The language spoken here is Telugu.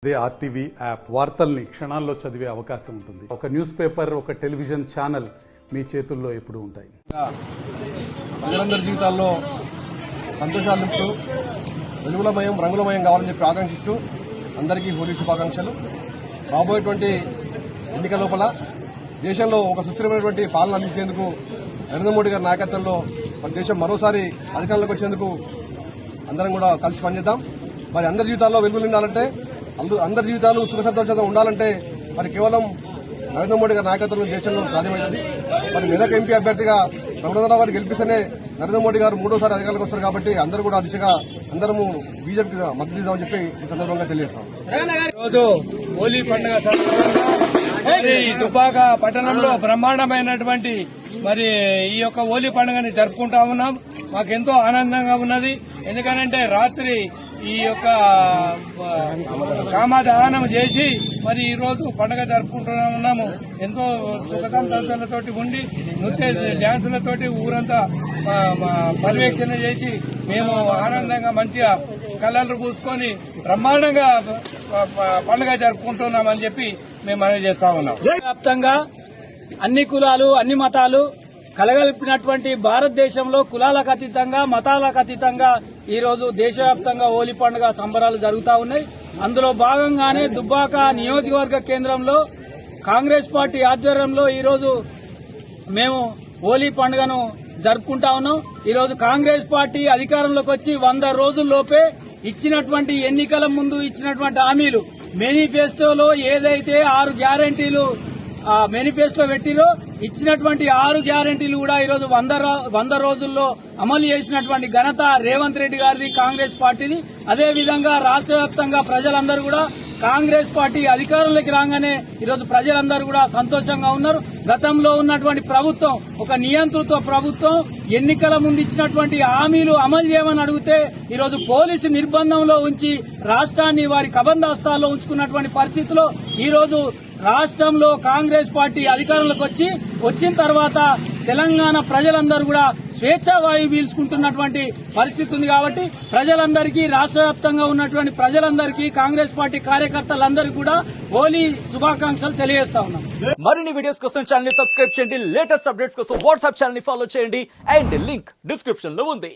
అదే ఆర్టీవీ యాప్ వార్తల్ని క్షణాల్లో చదివే అవకాశం ఉంటుంది. ఒక న్యూస్ పేపర్, ఒక టెలివిజన్ ఛానల్ మీ చేతుల్లో ఎప్పుడూ ఉంటాయి. ప్రజలందరి జీవితాల్లో సంతోషాలు నింపుతూ వెలుగులమయం రంగులమయం కావాలని చెప్పి ఆకాంక్షిస్తూ అందరికీ హోలీ శుభాకాంక్షలు. రాబోయేటువంటి ఎన్నికల లోపల దేశంలో ఒక సుస్థిరమైనటువంటి పాలన అందించేందుకు నరేంద్ర మోడీ గారి నాయకత్వంలో మన దేశం మరోసారి అధికారంలోకి వచ్చేందుకు అందరం కూడా కలిసి పనిచేద్దాం. మరి అందరి జీవితాల్లో వెలుగులు నిండాలంటే, అందరి జీవితాలు సుఖ సంతోషంగా ఉండాలంటే మరి కేవలం నరేంద్ర మోడీ గారి నాయకత్వంలో దేశంలో సాధ్యమైనది. మరి మెదక్ ఎంపీ అభ్యర్థిగా రఘునందరావు గారు గెలిపిస్తేనే నరేంద్ర మోడీ గారు మూడోసారి అధికారంలోకి వస్తారు. కాబట్టి అందరూ కూడా దిశగా అందరము బీజేపీకి మద్దతు ఇద్దామని చెప్పి ఈ సందర్భంగా తెలియజేస్తాం. రోజు హోలీ పండుగ దుబ్బాక పట్టణంలో బ్రహ్మాండమైనటువంటి మరి ఈ యొక్క హోలీ పండుగని జరుపుకుంటా ఉన్నాం. మాకెంతో ఆనందంగా ఉన్నది. ఎందుకనంటే రాత్రి ఈ యొక్క కామదహనం చేసి మరి ఈ రోజు పండుగ జరుపుకుంటూనే ఉన్నాము. ఎంతో సుఖ సంతోషాలతోటి ఉండి నృత్య డ్యాన్సులతోటి ఊరంతా పర్యవేక్షణ చేసి మేము ఆనందంగా మంచిగా కలర్లు పూసుకొని బ్రహ్మాండంగా పండుగ జరుపుకుంటున్నామని చెప్పి మేము మనవి చేస్తా ఉన్నాం. వ్యాప్తంగా అన్ని కులాలు, అన్ని మతాలు కలగలిపినటువంటి భారతదేశంలో కులాలకు అతీతంగా, మతాలకు అతీతంగా ఈరోజు దేశవ్యాప్తంగా హోలీ పండుగ సంబరాలు జరుగుతూ ఉన్నాయి. అందులో భాగంగానే దుబ్బాక నియోజకవర్గ కేంద్రంలో కాంగ్రెస్ పార్టీ ఆధ్వర్యంలో ఈరోజు మేము హోలీ పండుగను జరుపుకుంటా ఉన్నాం. ఈరోజు కాంగ్రెస్ పార్టీ అధికారంలోకి వచ్చి 100 రోజుల్లోపే ఇచ్చినటువంటి ఎన్నికల ముందు ఇచ్చినటువంటి హామీలు, మేనిఫెస్టోలో ఏదైతే 6 గ్యారంటీలు మేనిఫెస్టో పెట్టిలో ఇచ్చినటువంటి 6 గ్యారంటీలు కూడా ఈరోజు 100 రోజుల్లో అమలు చేసినటువంటి ఘనత రేవంత్ రెడ్డి గారిది, కాంగ్రెస్ పార్టీది. అదేవిధంగా రాష్ట్ర వ్యాప్తంగా ప్రజలందరూ కూడా కాంగ్రెస్ పార్టీ అధికారంలోకి రాగానే ఈరోజు ప్రజలందరూ కూడా సంతోషంగా ఉన్నారు. గతంలో ఉన్నటువంటి ప్రభుత్వం ఒక నియంతృత్వ ప్రభుత్వం, ఎన్నికల ముందు ఇచ్చినటువంటి హామీలు అమలు చేయమని అడిగితే ఈరోజు పోలీసు నిర్బంధంలో ఉంచి రాష్ట్రాన్ని వారి కబందాస్తాల్లో ఉంచుకున్నటువంటి పరిస్థితిలో ఈరోజు రాష్ట్రంలో కాంగ్రెస్ పార్టీ అధికారంలోకి వచ్చిన తర్వాత తెలంగాణ ప్రజలందరూ కూడా స్వేచ్ఛావాయువు పీల్చుకుంటున్నటువంటి పరిస్థితి ఉంది. కాబట్టి ప్రజలందరికీ, రాష్ట్ర వ్యాప్తంగా ఉన్నటువంటి ప్రజలందరికీ, కాంగ్రెస్ పార్టీ కార్యకర్తలందరికీ కూడా హోలీ శుభాకాంక్షలు తెలియజేస్తా ఉన్నాం. మరిన్ని వీడియోస్ కోసం ఛానల్ ని సబ్స్క్రైబ్ చేయండి. లేటెస్ట్ అప్డేట్స్ కోసం వాట్సాప్ ఛానల్ ని ఫాలో చేయండి. అండ్ లింక్ డిస్క్రిప్షన్ లో ఉంది.